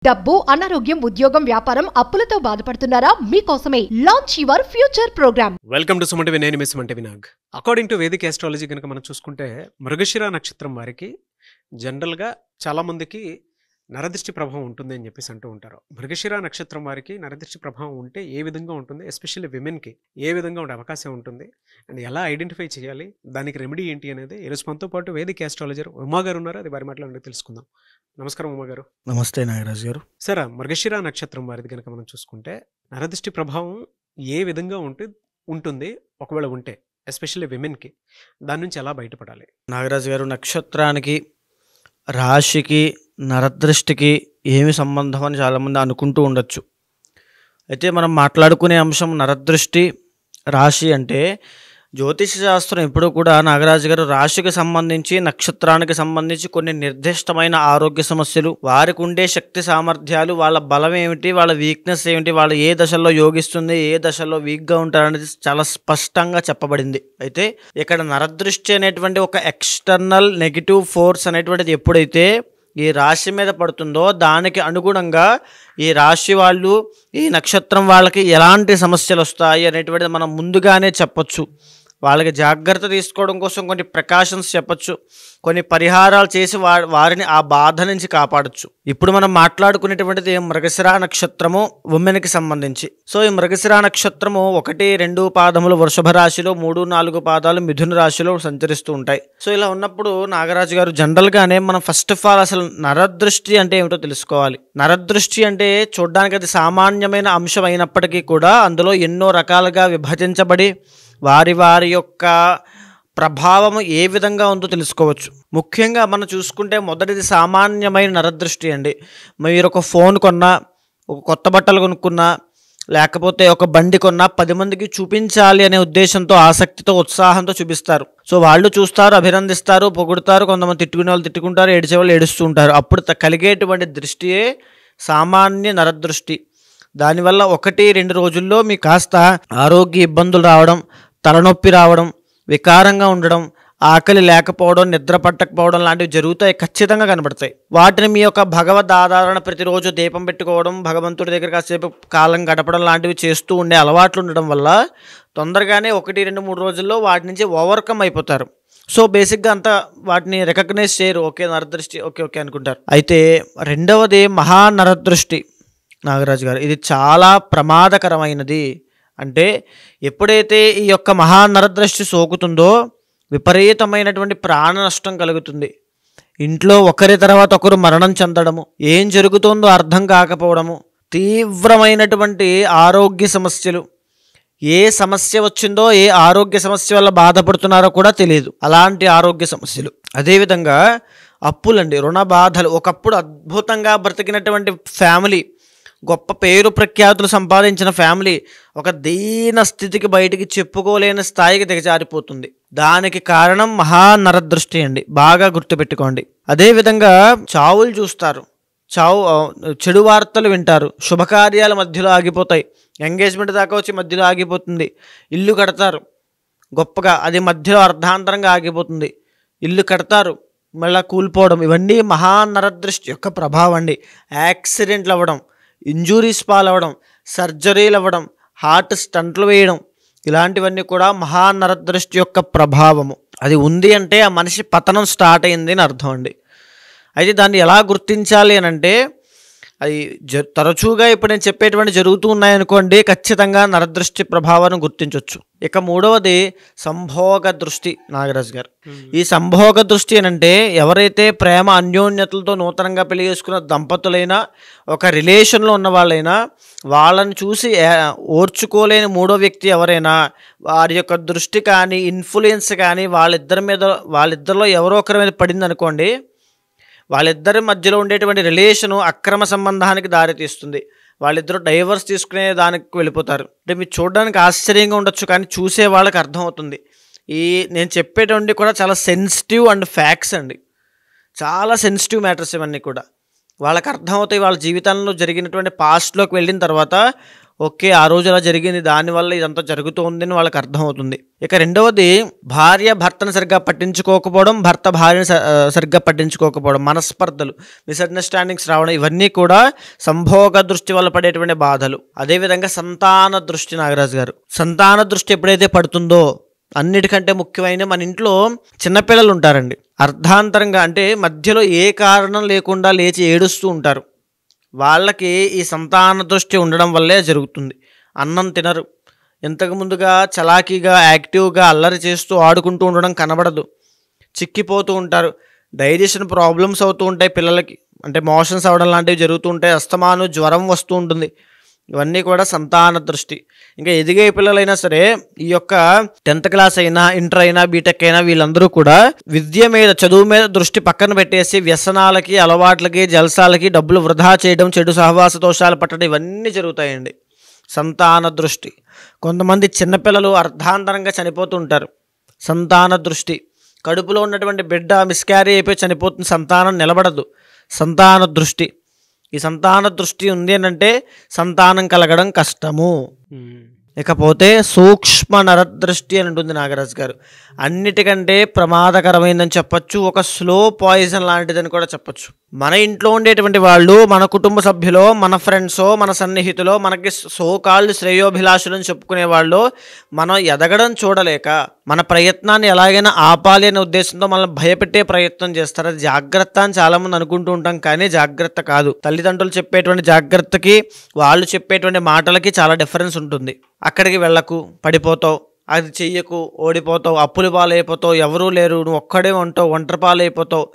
డబ్బు, అనారోగ్యం, ఉద్యోగం, వ్యాపారం, అప్పులతో బాధపడుతున్నారా? మీకోసమే launch your future programme. Welcome to Suman TV. నేను మీ Suman TV Nag. According to Vedic astrology కనుక మనం చూసుకుంటే మృగశిర నక్షత్రం వారికి జనరల్గా చాలామందికి నరదృష్టి ప్రభావం ఉంటుంది అని చెప్పేసి అంటూ ఉంటారు. మృగశిర నక్షత్రం వారికి నరదృష్టి ప్రభావం ఉంటే ఏ విధంగా ఉంటుంది, ఎస్పెషల్లీ విమెన్కి ఏ విధంగా ఉండే అవకాశం ఉంటుంది అండ్ ఎలా ఐడెంటిఫై చేయాలి, దానికి రెమెడీ ఏంటి అనేది ఈరోజు మనతో పాటు వేదిక్ ఆస్ట్రాలజర్ ఉమా గారు ఉన్నారు. అది వారి మాటలు తెలుసుకుందాం. నమస్కారం ఉమా గారు. నమస్తే నాగరాజు గారు. సార్, మృగశిర నక్షత్రం వారిది కనుక మనం చూసుకుంటే నరదృష్టి ప్రభావం ఏ విధంగా ఉంటుంది ఒకవేళ ఉంటే, ఎస్పెషల్లీ విమెన్కి దాని నుంచి ఎలా బయటపడాలి? నాగరాజు గారు, నక్షత్రానికి రాశికి నరదృష్టికి ఏమి సంబంధం అని చాలామంది అనుకుంటూ ఉండొచ్చు. అయితే మనం మాట్లాడుకునే అంశం నరదృష్టి, రాశి అంటే జ్యోతిష శాస్త్రం ఎప్పుడూ కూడా నాగరాజు గారు రాశికి సంబంధించి నక్షత్రానికి సంబంధించి కొన్ని నిర్దిష్టమైన ఆరోగ్య సమస్యలు, వారికి ఉండే శక్తి సామర్థ్యాలు, వాళ్ళ బలం ఏమిటి, వాళ్ళ వీక్నెస్ ఏమిటి, వాళ్ళు ఏ దశల్లో యోగిస్తుంది, ఏ దశల్లో వీక్గా ఉంటారనేది చాలా స్పష్టంగా చెప్పబడింది. అయితే ఇక్కడ నరదృష్టి అనేటువంటి ఒక ఎక్స్టర్నల్ నెగిటివ్ ఫోర్స్ అనేటువంటిది ఎప్పుడైతే ఈ రాశి మీద పడుతుందో దానికి అనుగుణంగా ఈ రాశి వాళ్ళు, ఈ నక్షత్రం వాళ్ళకి ఎలాంటి సమస్యలు వస్తాయి అనేటువంటిది మనం ముందుగానే చెప్పొచ్చు. వాళ్ళకి జాగ్రత్త తీసుకోవడం కోసం కొన్ని ప్రికాషన్స్ చెప్పచ్చు, కొన్ని పరిహారాలు చేసి వారిని ఆ బాధ నుంచి కాపాడచ్చు. ఇప్పుడు మనం మాట్లాడుకునేటువంటిది మృగశిర నక్షత్రము ఉమెన్కి సంబంధించి. సో ఈ మృగశిర నక్షత్రము 1, 2 పాదములు వృషభ రాశిలో, 3, 4 పాదాలు మిథున రాశిలో సంచరిస్తూ ఉంటాయి. సో ఇలా ఉన్నప్పుడు నాగరాజు గారు, జనరల్గానే మనం ఫస్ట్ ఆఫ్ ఆల్ అసలు నరదృష్టి అంటే ఏమిటో తెలుసుకోవాలి. నరదృష్టి అంటే చూడడానికి అది సామాన్యమైన అంశం అయినప్పటికీ కూడా అందులో ఎన్నో రకాలుగా విభజించబడి వారి యొక్క ప్రభావం ఏ విధంగా ఉందో తెలుసుకోవచ్చు. ముఖ్యంగా మనం చూసుకుంటే మొదటిది సామాన్యమైన నరదృష్టి అండి. మీరు ఒక ఫోన్ కొన్నా, ఒక కొత్త బట్టలు కొనుక్కున్నా, లేకపోతే ఒక బండి కొన్నా 10 మందికి చూపించాలి అనే ఉద్దేశంతో, ఆసక్తితో, ఉత్సాహంతో చూపిస్తారు. సో వాళ్ళు చూస్తారు, అభినందిస్తారు, పొగుడుతారు, కొంతమంది తిట్టుకునే వాళ్ళు తిట్టుకుంటారు, ఏడిచే వాళ్ళు ఏడుస్తూ ఉంటారు. అప్పుడు కలిగేటువంటి దృష్టియే సామాన్య నరదృష్టి. దానివల్ల 1, 2 రోజుల్లో మీకు కాస్త ఆరోగ్య ఇబ్బందులు రావడం, తలనొప్పి రావడం, వికారంగా ఉండడం, ఆకలి లేకపోవడం, నిద్ర పట్టకపోవడం లాంటివి జరుగుతాయి, ఖచ్చితంగా కనబడతాయి. వాటిని మీ యొక్క భగవద్ ఆధారణ, ప్రతిరోజు దీపం పెట్టుకోవడం, భగవంతుడి దగ్గర కాసేపు కాలం గడపడం లాంటివి చేస్తూ ఉండే అలవాట్లు ఉండడం వల్ల తొందరగానే 1, 2, 3 రోజుల్లో వాటి నుంచి ఓవర్కమ్ అయిపోతారు. సో బేసిక్గా అంతా వాటిని రికగ్నైజ్ చేయరు. ఓకే నరదృష్టి, ఓకే అనుకుంటారు. అయితే రెండవది మహానరదృష్టి నాగరాజు గారు. ఇది చాలా ప్రమాదకరమైనది. అంటే ఎప్పుడైతే ఈ యొక్క మహానరదృష్టి సోకుతుందో విపరీతమైనటువంటి ప్రాణ నష్టం కలుగుతుంది. ఇంట్లో ఒకరి తర్వాత ఒకరు మరణం చెందడము, ఏం జరుగుతుందో అర్థం కాకపోవడము, తీవ్రమైనటువంటి ఆరోగ్య సమస్యలు, ఏ సమస్య వచ్చిందో, ఏ ఆరోగ్య సమస్య వల్ల బాధపడుతున్నారో కూడా తెలియదు, అలాంటి ఆరోగ్య సమస్యలు. అదేవిధంగా అప్పులండి, రుణ బాధలు. ఒకప్పుడు అద్భుతంగా బ్రతికినటువంటి ఫ్యామిలీ, గొప్ప పేరు ప్రఖ్యాతులు సంపాదించిన ఫ్యామిలీ ఒక దీన స్థితికి, బయటికి చెప్పుకోలేని స్థాయికి దిగజారిపోతుంది. దానికి కారణం మహానరదృష్టి అండి, బాగా గుర్తుపెట్టుకోండి. అదేవిధంగా చావులు చూస్తారు, చెడు వార్తలు వింటారు, శుభకార్యాల మధ్యలో ఆగిపోతాయి, ఎంగేజ్మెంట్ దాకా వచ్చి మధ్యలో ఆగిపోతుంది. ఇల్లు కడతారు గొప్పగా, అది మధ్యలో అర్ధాంతరంగా ఆగిపోతుంది. ఇల్లు కడతారు, మళ్ళీ కూలిపోవడం, ఇవన్నీ మహానరదృష్టి యొక్క ప్రభావం అండి. యాక్సిడెంట్లు అవ్వడం, ఇంజురీస్ పాలవ్వడం, సర్జరీలు అవ్వడం, హార్ట్ స్టంట్లు వేయడం, ఇలాంటివన్నీ కూడా మహానరదృష్టి యొక్క ప్రభావము. అది ఉంది అంటే ఆ మనిషి పతనం స్టార్ట్ అయింది అని అర్థం అండి. అయితే దాన్ని ఎలా గుర్తించాలి అని అంటే, అది తరచుగా ఇప్పుడు నేను చెప్పేటువంటి జరుగుతూ ఉన్నాయనుకోండి, ఖచ్చితంగా నరదృష్టి ప్రభావాన్ని గుర్తించవచ్చు. ఇక మూడవది సంభోగ దృష్టి నాగరాజు గారు. ఈ సంభోగ దృష్టి అంటే ఎవరైతే ప్రేమ అన్యోన్యతలతో నూతనంగా పెళ్లి చేసుకున్న దంపతులైనా, ఒక రిలేషన్లో ఉన్న వాళ్ళైనా, వాళ్ళని చూసి ఓర్చుకోలేని మూడో వ్యక్తి ఎవరైనా, వారి యొక్క దృష్టి కానీ ఇన్ఫ్లుయెన్స్ కానీ వాళ్ళిద్దరిలో ఎవరో ఒకరి మీద పడింది అనుకోండి, వాళ్ళిద్దరి మధ్యలో ఉండేటువంటి రిలేషను అక్రమ సంబంధానికి దారితీస్తుంది. వాళ్ళిద్దరూ డైవర్స్ తీసుకునే దానికి వెళ్ళిపోతారు. అంటే మీరు చూడడానికి ఆశ్చర్యంగా ఉండొచ్చు, కానీ చూసే వాళ్ళకి అర్థమవుతుంది. నేను చెప్పేటువంటి కూడా చాలా సెన్సిటివ్ అండ్ ఫ్యాక్ట్స్ అండి, చాలా సెన్సిటివ్ మ్యాటర్స్ ఇవన్నీ కూడా. వాళ్ళకి అర్థమవుతాయి. వాళ్ళ జీవితంలో జరిగినటువంటి పాస్ట్లోకి వెళ్ళిన తర్వాత ఓకే ఆ రోజు అలా జరిగింది, దానివల్ల ఇదంతా జరుగుతుంది అని వాళ్ళకి అర్థమవుతుంది. ఇక రెండవది భార్య భర్తను సరిగ్గా పట్టించుకోకపోవడం, భర్త భార్యను సరిగ్గా పట్టించుకోకపోవడం, మనస్పర్ధలు, మిస్అండర్స్టాండింగ్స్ రావడం, ఇవన్నీ కూడా సంభోగ దృష్టి వల్ల పడేటువంటి బాధలు. అదేవిధంగా సంతాన దృష్టి, నాగరాజు గారు సంతాన దృష్టి ఎప్పుడైతే పడుతుందో, అన్నిటికంటే ముఖ్యమైన మన ఇంట్లో చిన్నపిల్లలు ఉంటారండి, అర్ధాంతరంగా అంటే మధ్యలో ఏ కారణం లేకుండా లేచి ఏడుస్తూ ఉంటారు. వాళ్ళకి ఈ సంతాన దృష్టి ఉండడం వల్లే జరుగుతుంది. అన్నం తినరు, ఇంతకు ముందుగా చలాకీగా యాక్టివ్గా అల్లరి చేస్తూ ఆడుకుంటూ ఉండడం కనబడదు, చిక్కిపోతూ ఉంటారు, డైజెషన్ ప్రాబ్లమ్స్ అవుతూ ఉంటాయి పిల్లలకి, అంటే మోషన్స్ అవ్వడం లాంటివి జరుగుతూ ఉంటాయి, అస్తమాను జ్వరం వస్తూ ఉంటుంది. ఇవన్నీ కూడా సంతాన దృష్టి. ఇంకా ఎదిగే పిల్లలైనా సరే, ఈ యొక్క 10th క్లాస్ అయినా, ఇంటర్ అయినా, బీటెక్ అయినా, వీళ్ళందరూ కూడా విద్య మీద, చదువు మీద దృష్టి పక్కన పెట్టేసి వ్యసనాలకి, అలవాట్లకి, జల్సాలకి డబ్బులు వృధా చేయడం, చెడు సహవాస దోషాలు పట్టడం, ఇవన్నీ జరుగుతాయండి. సంతాన దృష్టి. కొంతమంది చిన్నపిల్లలు అర్ధాంతరంగా చనిపోతూ ఉంటారు. సంతాన దృష్టి. కడుపులో ఉన్నటువంటి బిడ్డ మిస్క్యారీ అయిపోయి చనిపోతుంది, సంతానం నిలబడదు. సంతాన దృష్టి. ఈ సంతాన దృష్టి ఉంది అని అంటే సంతానం కలగడం కష్టము. ఇకపోతే సూక్ష్మ నరదృష్టి అని ఉంటుంది నాగరాజు గారు. అన్నిటికంటే ప్రమాదకరమైందని చెప్పచ్చు, ఒక స్లో పాయిజన్ లాంటిదని కూడా చెప్పచ్చు. మన ఇంట్లో ఉండేటువంటి వాళ్ళు, మన కుటుంబ సభ్యులో, మన ఫ్రెండ్సో, మన సన్నిహితులో, మనకి సోకాళ్ళు శ్రేయోభిలాషులు అని చెప్పుకునే వాళ్ళు మనం ఎదగడం చూడలేక మన ప్రయత్నాన్ని ఎలాగైనా ఆపాలి అనే ఉద్దేశంతో మనల్ని భయపెట్టే ప్రయత్నం చేస్తారు. అది జాగ్రత్త అని చాలామంది అనుకుంటూ ఉంటాం, కానీ జాగ్రత్త కాదు. తల్లిదండ్రులు చెప్పేటువంటి జాగ్రత్తకి వాళ్ళు చెప్పేటువంటి మాటలకి చాలా డిఫరెన్స్ ఉంటుంది. అక్కడికి వెళ్ళకు, పడిపోతావు, అది చెయ్యకు, ఓడిపోతావు, అప్పులు పాలైపోతావు, ఎవరూ లేరు, నువ్వు ఒక్కడే ఉంటావు, ఒంటరి పాలైపోతావు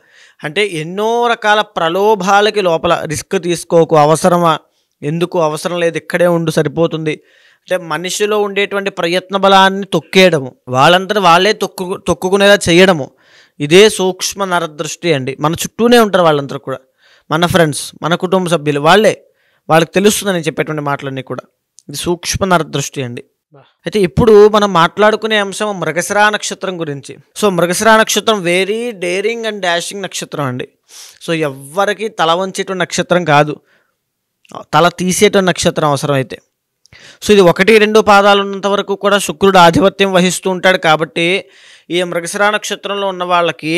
అంటే ఎన్నో రకాల ప్రలోభాలకి లోపల రిస్క్ తీసుకోకు, అవసరమా, ఎందుకు, అవసరం లేదు, ఇక్కడే ఉండు సరిపోతుంది అంటే మనిషిలో ఉండేటువంటి ప్రయత్న బలాన్ని తొక్కేయడము, వాళ్ళంతా వాళ్ళే తొక్కుకునేలా చేయడము, ఇదే సూక్ష్మ నరదృష్టి అండి. మన చుట్టూనే ఉంటారు వాళ్ళందరూ కూడా, మన ఫ్రెండ్స్, మన కుటుంబ సభ్యులు, వాళ్ళకి తెలుస్తుందని చెప్పేటువంటి మాటలన్నీ కూడా. ఇది సూక్ష్మ నరదృష్టి అండి. అయితే ఇప్పుడు మనం మాట్లాడుకునే అంశం మృగశిరా నక్షత్రం గురించి. సో మృగశిరా నక్షత్రం వెరీ డేరింగ్ అండ్ డాషింగ్ నక్షత్రం అండి. సో ఎవ్వరికి తల వంచేటువంటి నక్షత్రం కాదు, తల తీసేటువంటి నక్షత్రం అవసరమైతే. సో ఇది 1-2 పాదాలు ఉన్నంత వరకు కూడా శుక్రుడు ఆధిపత్యం వహిస్తూ ఉంటాడు. కాబట్టి ఈ మృగశిరా నక్షత్రంలో ఉన్న వాళ్ళకి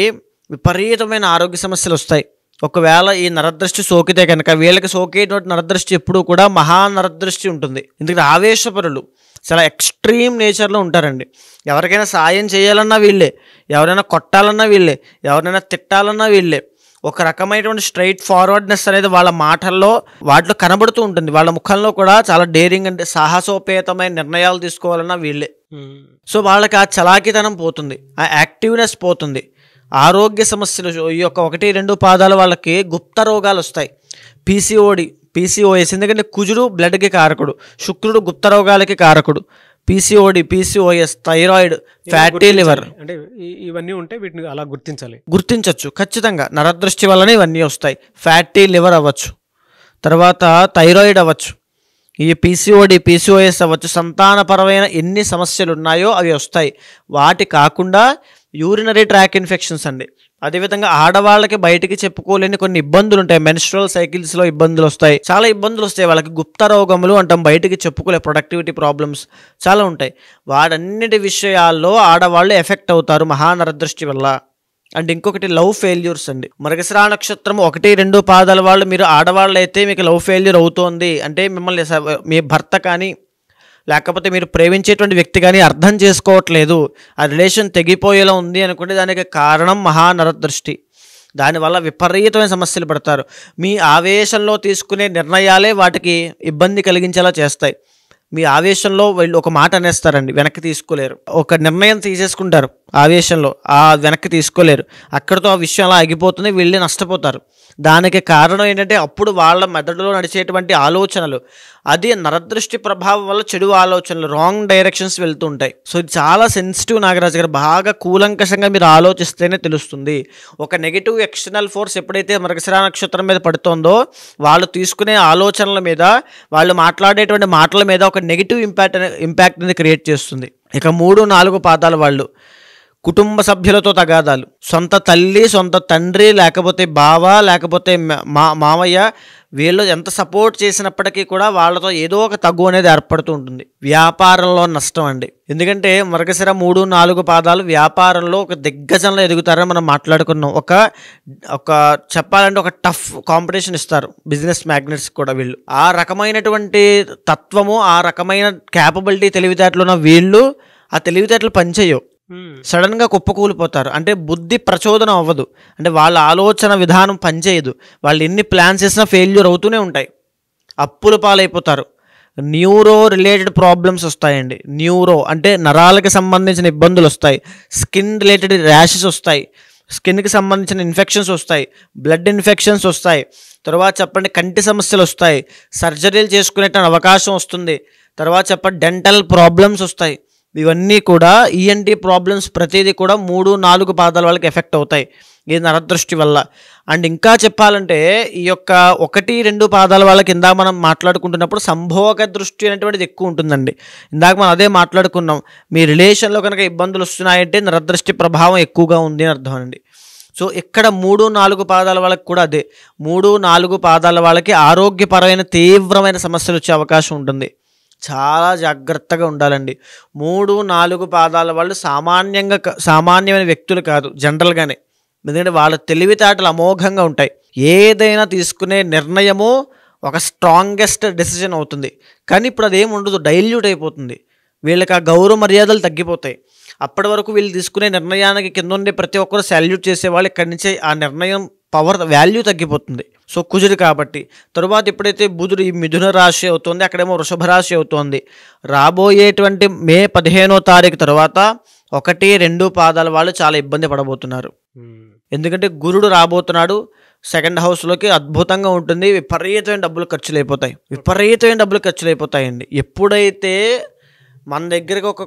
విపరీతమైన ఆరోగ్య సమస్యలు వస్తాయి. ఒకవేళ ఈ నరదృష్టి సోకితే కనుక, వీళ్ళకి సోకేటువంటి నరదృష్టి ఎప్పుడూ కూడా మహానరదృష్టి ఉంటుంది. ఎందుకంటే ఆవేశపరులు, చాలా ఎక్స్ట్రీమ్ నేచర్లో ఉంటారండి. ఎవరికైనా సాయం చేయాలన్నా వీళ్ళే, ఎవరైనా కొట్టాలన్నా వీళ్ళే, ఎవరైనా తిట్టాలన్నా వీళ్ళే. ఒక రకమైనటువంటి స్ట్రైట్ ఫార్వర్డ్నెస్ అనేది వాళ్ళ మాటల్లో, వాటిలో కనబడుతూ ఉంటుంది. వాళ్ళ ముఖంలో కూడా చాలా డేరింగ్ అంటే సాహసోపేతమైన నిర్ణయాలు తీసుకోవాలన్నా వీళ్ళే. సో వాళ్ళకి ఆ చలాకితనం పోతుంది, ఆ యాక్టివ్నెస్ పోతుంది. ఆరోగ్య సమస్యలు, ఈ యొక్క 1-2 పాదాల వాళ్ళకి గుప్త రోగాలు వస్తాయి. పీసీఓఎస్, ఎందుకంటే కుజుడు బ్లడ్కి కారకుడు, శుక్రుడు గుప్త రోగాలకి కారకుడు. పీసీఓఎస్, థైరాయిడ్, ఫ్యాటీ లివర్, అంటే ఇవన్నీ ఉంటే వీటిని అలా గుర్తించవచ్చు ఖచ్చితంగా. నరదృష్టి వల్లనే ఇవన్నీ వస్తాయి. ఫ్యాటీ లివర్ అవ్వచ్చు, తర్వాత థైరాయిడ్ అవ్వచ్చు, ఈ పీసీఓఎస్ అవ్వచ్చు. సంతానపరమైన ఎన్ని సమస్యలు ఉన్నాయో అవి వస్తాయి. వాటి కాకుండా యూరినరీ ట్రాక్ ఇన్ఫెక్షన్స్ అండి. అదేవిధంగా ఆడవాళ్ళకి బయటికి చెప్పుకోలేని కొన్ని ఇబ్బందులు ఉంటాయి. మెన్స్ట్రువల్ సైకిల్స్లో ఇబ్బందులు వస్తాయి, చాలా ఇబ్బందులు వస్తాయి వాళ్ళకి. గుప్త రోగములు అంటాం, బయటికి చెప్పుకోలే ప్రొడక్టివిటీ ప్రాబ్లమ్స్ చాలా ఉంటాయి. వాటన్నిటి విషయాల్లో ఆడవాళ్ళు ఎఫెక్ట్ అవుతారు మహానరదృష్టి వల్ల. అండ్ ఇంకొకటి లవ్ ఫెయిల్యూర్స్ అండి. మృగశిరా నక్షత్రం 1-2 పాదాల వాళ్ళు, మీరు ఆడవాళ్ళు అయితే మీకు లవ్ ఫెయిల్యూర్ అవుతోంది అంటే మిమ్మల్ని మీ భర్త కానీ లేకపోతే మీరు ప్రేమించేటువంటి వ్యక్తి కానీ అర్థం చేసుకోవట్లేదు, ఆ రిలేషన్ తెగిపోయేలా ఉంది అనుకుంటే దానికి కారణం మహానరదృష్టి. దానివల్ల విపరీతమైన సమస్యలు పడతారు. మీ ఆవేశంలో తీసుకునే నిర్ణయాలే వాటికి ఇబ్బంది కలిగించేలా చేస్తాయి. మీ ఆవేశంలో వీళ్ళు ఒక మాట అనేస్తారండి, వెనక్కి తీసుకోలేరు. ఒక నిర్ణయం తీసేసుకుంటారు ఆవేశంలో, వెనక్కి తీసుకోలేరు. అక్కడితో ఆ విషయం అలా ఆగిపోతుంది, వీళ్ళే నష్టపోతారు. దానికి కారణం ఏంటంటే అప్పుడు వాళ్ళ మెదడులో నడిచేటువంటి ఆలోచనలు, అది నరదృష్టి ప్రభావం వల్ల చెడు ఆలోచనలు, రాంగ్ డైరెక్షన్స్ వెళ్తూ ఉంటాయి. సో ఇది చాలా సెన్సిటివ్ నాగరాజు గారు, బాగా కూలంకషంగా మీరు ఆలోచిస్తేనే తెలుస్తుంది. ఒక నెగిటివ్ ఎక్స్టర్నల్ ఫోర్స్ ఎప్పుడైతే మృగశిరా నక్షత్రం మీద పడుతుందో, వాళ్ళు తీసుకునే ఆలోచనల మీద, వాళ్ళు మాట్లాడేటువంటి మాటల మీద ఒక నెగిటివ్ ఇంపాక్ట్ అనేది క్రియేట్ చేస్తుంది. ఇక 3-4 పాదాల వాళ్ళు కుటుంబ సభ్యులతో తగాదాలు, సొంత తల్లి సొంత తండ్రి లేకపోతే బావ లేకపోతే మామయ్య వీళ్ళు ఎంత సపోర్ట్ చేసినప్పటికీ కూడా వాళ్ళతో ఏదో ఒక తగ్గు అనేది ఏర్పడుతూ ఉంటుంది. వ్యాపారంలో నష్టం అండి. ఎందుకంటే మృగశిర 3-4 పాదాలు వ్యాపారంలో ఒక దిగ్గజంలో ఎదుగుతారని మనం మాట్లాడుకున్నాం. ఒక చెప్పాలంటే ఒక టఫ్ కాంపిటీషన్ ఇస్తారు బిజినెస్ మ్యాగ్నెట్స్ కూడా. వీళ్ళు ఆ రకమైనటువంటి తత్వము, ఆ రకమైన క్యాపబిలిటీ, తెలివితేటలు ఉన్న వీళ్ళు ఆ తెలివితేటలు పనిచేయవు, సడన్గా కుప్పకూలిపోతారు. అంటే బుద్ధి ప్రచోదనం అవ్వదు, అంటే వాళ్ళ ఆలోచన విధానం పనిచేయదు. వాళ్ళు ఎన్ని ప్లాన్స్ చేసినా ఫెయిల్యూర్ అవుతూనే ఉంటాయి, అప్పుల పాలైపోతారు. న్యూరో రిలేటెడ్ ప్రాబ్లమ్స్ వస్తాయండి. న్యూరో అంటే నరాలకు సంబంధించిన ఇబ్బందులు వస్తాయి, స్కిన్ రిలేటెడ్ ర్యాషెస్ వస్తాయి, స్కిన్కి సంబంధించిన ఇన్ఫెక్షన్స్ వస్తాయి, బ్లడ్ ఇన్ఫెక్షన్స్ వస్తాయి. తర్వాత చెప్పండి కంటి సమస్యలు వస్తాయి, సర్జరీలు చేసుకునే అవకాశం వస్తుంది. తర్వాత చెప్పండి డెంటల్ ప్రాబ్లమ్స్ వస్తాయి. ఇవన్నీ కూడా ఈఎన్టీ ప్రాబ్లమ్స్ ప్రతిదీ కూడా 3-4 పాదాల వాళ్ళకి ఎఫెక్ట్ అవుతాయి ఈ నరదృష్టి వల్ల. అండ్ ఇంకా చెప్పాలంటే ఈ యొక్క 1-2 పాదాల వాళ్ళకి ఇందాక మనం మాట్లాడుకుంటున్నప్పుడు సంభోగ దృష్టి అనేటువంటిది ఎక్కువ ఉంటుందండి. ఇందాక మనం అదే మాట్లాడుకున్నాం, మీ రిలేషన్లో కనుక ఇబ్బందులు వస్తున్నాయంటే నరదృష్టి ప్రభావం ఎక్కువగా ఉంది అని అర్థం అండి. సో ఇక్కడ 3-4 పాదాల వాళ్ళకి కూడా అదే, 3-4 పాదాల వాళ్ళకి ఆరోగ్యపరమైన తీవ్రమైన సమస్యలు వచ్చే అవకాశం ఉంటుంది. చాలా జాగ్రత్తగా ఉండాలండి. 3-4 పాదాల వాళ్ళు సామాన్యమైన వ్యక్తులు కాదు జనరల్గానే. ఎందుకంటే వాళ్ళ తెలివితేటలు అమోఘంగా ఉంటాయి. ఏదైనా తీసుకునే నిర్ణయము ఒక స్ట్రాంగెస్ట్ డెసిషన్ అవుతుంది. కానీ ఇప్పుడు అదేం ఉండదు, డైల్యూట్ అయిపోతుంది. వీళ్ళకి ఆ గౌరవ మర్యాదలు తగ్గిపోతాయి. అప్పటి వరకు వీళ్ళు తీసుకునే నిర్ణయానికి కింద ఉండే ప్రతి ఒక్కరు సాల్యూట్ చేసేవాళ్ళు, ఇక్కడి నుంచే ఆ నిర్ణయం పవర్ వాల్యూ తగ్గిపోతుంది. సో కుజుడు కాబట్టి. తరువాత ఎప్పుడైతే బుధుడు ఈ మిథున రాశి అవుతుంది, అక్కడేమో వృషభ రాశి అవుతుంది. రాబోయేటువంటి మే 15వ తారీఖు తర్వాత 1-2 పాదాల వాళ్ళు చాలా ఇబ్బంది పడబోతున్నారు. ఎందుకంటే గురుడు రాబోతున్నాడు సెకండ్ హౌస్లోకి. అద్భుతంగా ఉంటుంది. విపరీతమైన డబ్బులు ఖర్చులు అయిపోతాయండి. ఎప్పుడైతే మన దగ్గరికి ఒక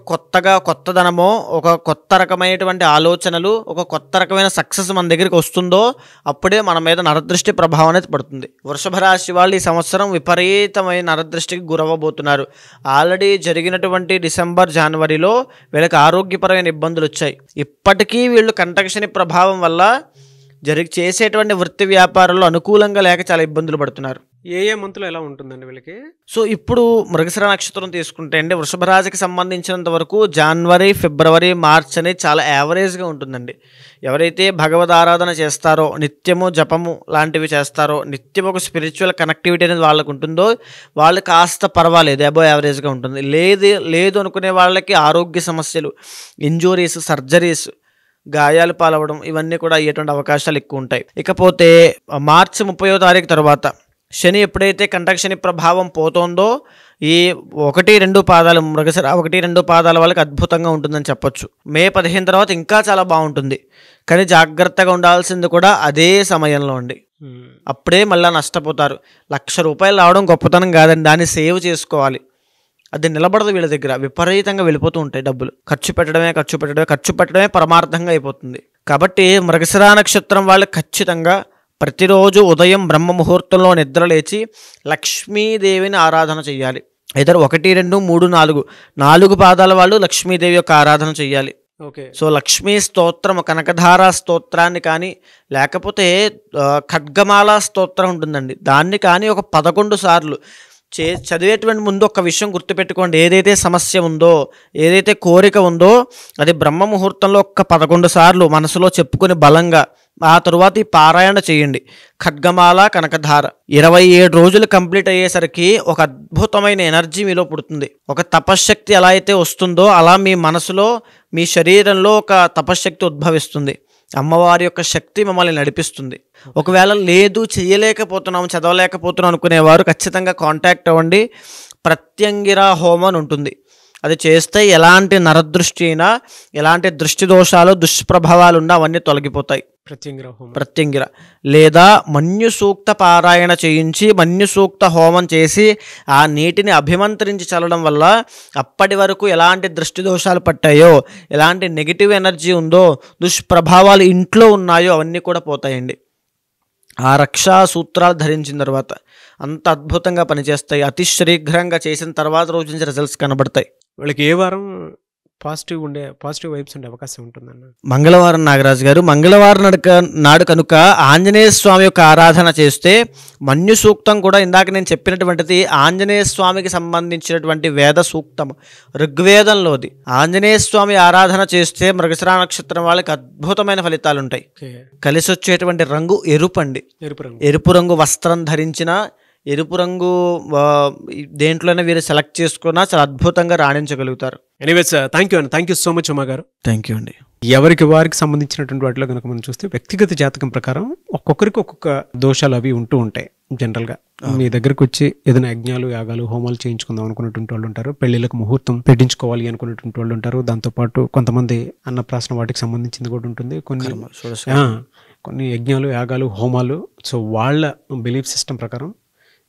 కొత్తదనమో, ఒక కొత్త రకమైనటువంటి ఆలోచనలు, ఒక కొత్త రకమైన సక్సెస్ మన దగ్గరికి వస్తుందో అప్పుడే మన మీద నరదృష్టి ప్రభావం అనేది పడుతుంది. వృషభ రాశి వాళ్ళు ఈ సంవత్సరం విపరీతమైన నరదృష్టికి గురవ్వబోతున్నారు. ఆల్రెడీ జరిగినటువంటి డిసెంబర్, జనవరిలో వీళ్ళకి ఆరోగ్యపరమైన ఇబ్బందులు వచ్చాయి. ఇప్పటికీ వీళ్ళు కంటకశని ప్రభావం వల్ల చేసేటువంటి వృత్తి వ్యాపారంలో అనుకూలంగా లేక చాలా ఇబ్బందులు పడుతున్నారు. ఏ మంత్లో ఎలా ఉంటుందండి వీళ్ళకి? సో ఇప్పుడు మృగశిర నక్షత్రం తీసుకుంటే అండి, వృషభ రాశికి సంబంధించినంత వరకు జనవరి, ఫిబ్రవరి, మార్చ్ అనేది చాలా యావరేజ్గా ఉంటుందండి. ఎవరైతే భగవద్ ఆరాధన చేస్తారో, నిత్యము జపము లాంటివి చేస్తారో, నిత్యం ఒక స్పిరిచువల్ కనెక్టివిటీ అనేది వాళ్ళకు ఉంటుందో వాళ్ళు కాస్త పర్వాలేదు, అబో యావరేజ్గా ఉంటుంది. లేదు అనుకునే వాళ్ళకి ఆరోగ్య సమస్యలు, ఇంజూరీస్, సర్జరీస్, గాయాలు పాలవడం ఇవన్నీ కూడా అయ్యేటువంటి అవకాశాలు ఎక్కువ ఉంటాయి. ఇకపోతే మార్చి 30వ తారీఖు తర్వాత శని ఎప్పుడైతే కంటకశని ప్రభావం పోతుందో ఈ 1-2 పాదాలు మృగశిర 1-2 పాదాల వాళ్ళకి అద్భుతంగా ఉంటుందని చెప్పొచ్చు. మే 15 తర్వాత ఇంకా చాలా బాగుంటుంది. కానీ జాగ్రత్తగా ఉండాల్సింది కూడా అదే సమయంలో అండి. అప్పుడే మళ్ళీ నష్టపోతారు. ₹1,00,000 రావడం గొప్పతనం కాదండి, దాన్ని సేవ్ చేసుకోవాలి. అది నిలబడదు వీళ్ళ దగ్గర, విపరీతంగా వెళ్ళిపోతూ ఉంటాయి డబ్బులు. ఖర్చు పెట్టడమే పరమార్థంగా అయిపోతుంది. కాబట్టి మృగశిర నక్షత్రం వాళ్ళు ఖచ్చితంగా ప్రతిరోజు ఉదయం బ్రహ్మ ముహూర్తంలో నిద్ర లేచి లక్ష్మీదేవిని ఆరాధన చేయాలి. ఇద్దరు 1, 2, 3, 4 పాదాల వాళ్ళు లక్ష్మీదేవి యొక్క ఆరాధన చేయాలి. ఓకే. సో లక్ష్మీ స్తోత్రం, కనకధార స్తోత్రాన్ని కానీ లేకపోతే ఖడ్గమాల స్తోత్రం ఉంటుందండి, దాన్ని కానీ ఒక 11 సార్లు చదివేటువంటి ముందు ఒక విషయం గుర్తుపెట్టుకోండి. ఏదైతే సమస్య ఉందో, ఏదైతే కోరిక ఉందో అది బ్రహ్మ ముహూర్తంలో 11 సార్లు మనసులో చెప్పుకొని బలంగా ఆ తరువాత ఈ పారాయణ చేయండి. ఖడ్గమాల, కనకధార 27 రోజులు కంప్లీట్ అయ్యేసరికి ఒక అద్భుతమైన ఎనర్జీ మీలో పుడుతుంది. ఒక తపశ్శక్తి ఎలా అయితే వస్తుందో అలా మీ మనసులో, మీ శరీరంలో ఒక తపశ్శక్తి ఉద్భవిస్తుంది. అమ్మవారి యొక్క శక్తి మమ్మల్ని నడిపిస్తుంది. ఒకవేళ లేదు చేయలేకపోతున్నాం, చదవలేకపోతున్నాం అనుకునేవారు ఖచ్చితంగా కాంటాక్ట్ అవ్వండి. ప్రత్యంగిర హోమం అని ఉంటుంది, అది చేస్తే ఎలాంటి నరదృష్టి అయినా, ఎలాంటి దృష్టి దోషాలు, దుష్ప్రభావాలు ఉన్నా అవన్నీ తొలగిపోతాయి. ప్రత్యంగిర లేదా మన్యు సూక్త పారాయణ చేయించి మన్యు సూక్త హోమం చేసి ఆ నీటిని అభిమంత్రించి చల్లడం వల్ల అప్పటి వరకు ఎలాంటి దృష్టి దోషాలు పట్టాయో, ఎలాంటి నెగిటివ్ ఎనర్జీ ఉందో, దుష్ప్రభావాలు ఇంట్లో ఉన్నాయో అవన్నీ కూడా పోతాయండి. ఆ రక్షా సూత్రాలు ధరించిన తర్వాత అంత అద్భుతంగా పనిచేస్తాయి. అతి శీఘ్రంగా చేసిన తర్వాత రోజు నుంచి రిజల్ట్స్ కనబడతాయి. వాళ్ళకి ఏ వారం పాజిటివ్ వైబ్స్ ఉండే అవకాశం ఉంటుందన్న. మంగళవారం నాగరాజు గారు, మంగళవారం నాడు కనుక ఆంజనేయ స్వామి యొక్క ఆరాధన చేస్తే మన్యు సూక్తం కూడా ఇందాక నేను చెప్పినటువంటిది ఆంజనేయ స్వామికి సంబంధించినటువంటి వేద సూక్తం, ఋగ్వేదంలోది. ఆంజనేయ స్వామి ఆరాధన చేస్తే మృగశిర నక్షత్రం వాళ్ళకి అద్భుతమైన ఫలితాలు ఉంటాయి. కలిసి వచ్చేటువంటి రంగు ఎరుపండి. ఎరుపు రంగు వస్త్రం ధరించిన, ఎరుపు రంగు దేంట్లోనే వీరు సెలెక్ట్ చేసుకున్నా చాలా అద్భుతంగా రాణించగలుగుతారు. Anyways thank you so much Uma garu. Thank you అండి. ఎవరికి వారికి సంబంధించినటువంటి వాటిలో కనుక మనం చూస్తే వ్యక్తిగత జాతకం ప్రకారం ఒక్కొక్కరికి ఒక్కొక్క దోషాలు అవి ఉంటూ ఉంటాయి. జనరల్గా మీ దగ్గరకు వచ్చి ఏదైనా యజ్ఞాలు యాగాలు హోమాలు చేయించుకుందాం అనుకున్నటువంటి వాళ్ళు ఉంటారు, పెళ్లిళ్ళకు ముహూర్తం పెట్టించుకోవాలి అనుకున్నటువంటి వాళ్ళు ఉంటారు, దాంతోపాటు కొంతమంది అన్నప్రాసన వాటికి సంబంధించింది కూడా ఉంటుంది, కొన్ని యజ్ఞాలు యాగాలు హోమాలు. సో వాళ్ళ బిలీఫ్ సిస్టమ్ ప్రకారం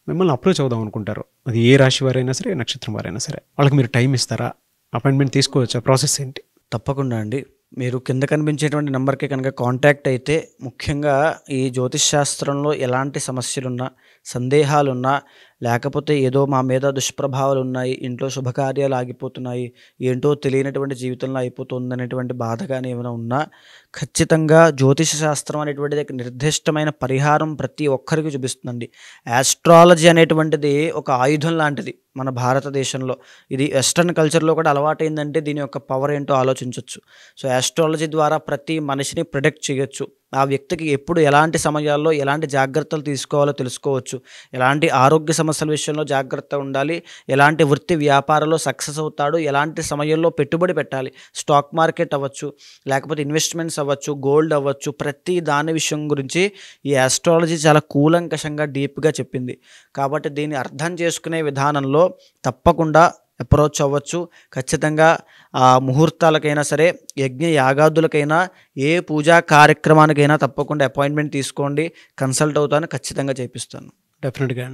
మిమ్మల్ని అప్రోచ్ అవుదాం అనుకుంటారు. అది ఏ రాశి వారైనా సరే, నక్షత్రం వారైనా సరే. వాళ్ళకి మీరు టైం ఇస్తారా? అపాయింట్మెంట్ తీసుకోవచ్చా? ప్రాసెస్ ఏంటి? తప్పకుండా అండి. మీరు కింద కనిపించేటువంటి నెంబర్కి కనుక కాంటాక్ట్ అయితే, ముఖ్యంగా ఈ జ్యోతిష్ శాస్త్రంలో ఎలాంటి సమస్యలున్నా, సందేహాలున్నా, లేకపోతే ఏదో మా మీద దుష్ప్రభావాలు ఉన్నాయి, ఇంట్లో శుభకార్యాలు ఆగిపోతున్నాయి, ఏంటో తెలియనటువంటి జీవితంలో అయిపోతుంది అనేటువంటి బాధ కానీ ఏమైనా ఉన్నా, ఖచ్చితంగా జ్యోతిష శాస్త్రం అనేటువంటిది నిర్దిష్టమైన పరిహారం ప్రతి ఒక్కరికి చూపిస్తుందండి. ఆస్ట్రాలజీ అనేటువంటిది ఒక ఆయుధం లాంటిది మన భారతదేశంలో. ఇది వెస్ట్రన్ కల్చర్లో కూడా అలవాటైందంటే దీని యొక్క పవర్ ఏంటో ఆలోచించవచ్చు. సో ఆస్ట్రాలజీ ద్వారా ప్రతి మనిషిని ప్రిడిక్ట్ చేయొచ్చు. ఆ వ్యక్తికి ఎప్పుడు ఎలాంటి సమయాల్లో ఎలాంటి జాగ్రత్తలు తీసుకోవాలో తెలుసుకోవచ్చు. ఎలాంటి ఆరోగ్య సమస్యల విషయంలో జాగ్రత్త ఉండాలి, ఎలాంటి వృత్తి వ్యాపారంలో సక్సెస్ అవుతాడు, ఎలాంటి సమయంలో పెట్టుబడి పెట్టాలి, స్టాక్ మార్కెట్ అవ్వచ్చు, లేకపోతే ఇన్వెస్ట్మెంట్స్ అవ్వచ్చు, గోల్డ్ అవ్వచ్చు, ప్రతి దాని విషయం గురించి ఈ ఆస్ట్రాలజీ చాలా కూలంకషంగా డీప్గా చెప్పింది. కాబట్టి దీన్ని అర్థం చేసుకునే విధానంలో తప్పకుండా అప్రోచ్ అవ్వచ్చు. ఖచ్చితంగా ఆ ముహూర్తాలకైనా సరే, యజ్ఞ యాగాదులకైనా, ఏ పూజా కార్యక్రమానికైనా తప్పకుండా అపాయింట్మెంట్ తీసుకోండి. కన్సల్ట్ అవుతాను, ఖచ్చితంగా చేపిస్తాను. డెఫినెట్గా.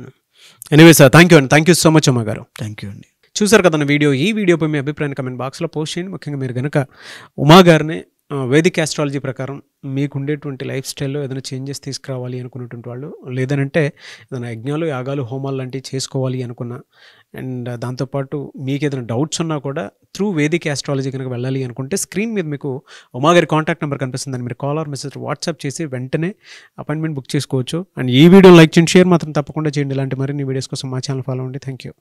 Anyways thank you so much Uma garu. Thank you అండి. చూసారు కదా ఈ వీడియోపై మీ అభిప్రాయాన్ని కమెంట్ బాక్స్లో పోస్ట్ చేయండి. ముఖ్యంగా మీరు కనుక ఉమా గారిని వేదిక్ ఆస్ట్రాలజీ ప్రకారం మీకు ఉండేటువంటి లైఫ్ స్టైల్లో ఏదైనా చేంజెస్ తీసుకురావాలి అనుకున్నటువంటి వాళ్ళు, లేదనంటే ఏదైనా యజ్ఞాలు యాగాలు హోమాలు లాంటివి చేసుకోవాలి అనుకున్నా, అండ్ దాంతోపాటు మీకు ఏదైనా డౌట్స్ ఉన్నా కూడా త్రూ వేదిక్ ఆస్ట్రాలజీ కనుక వెళ్ళాలి అనుకుంటే స్క్రీన్ మీద మీకు ఉమా గారి కాంటాక్ట్ నెంబర్ కనిపిస్తుంది. దాన్ని మీరు కాల్ ఆర్ మెసేజ్ వాట్సాప్ చేసి వెంటనే అపాయింట్మెంట్ బుక్ చేసుకోవచ్చు. అండ్ ఈ వీడియో లైక్ చేయండి, షేర్ మాత్రం తప్పకుండా చేయండి. ఇలాంటి మరిన్ని వీడియోస్ కోసం మా ఛానల్ ఫాలో అవ్వండి. Thank you.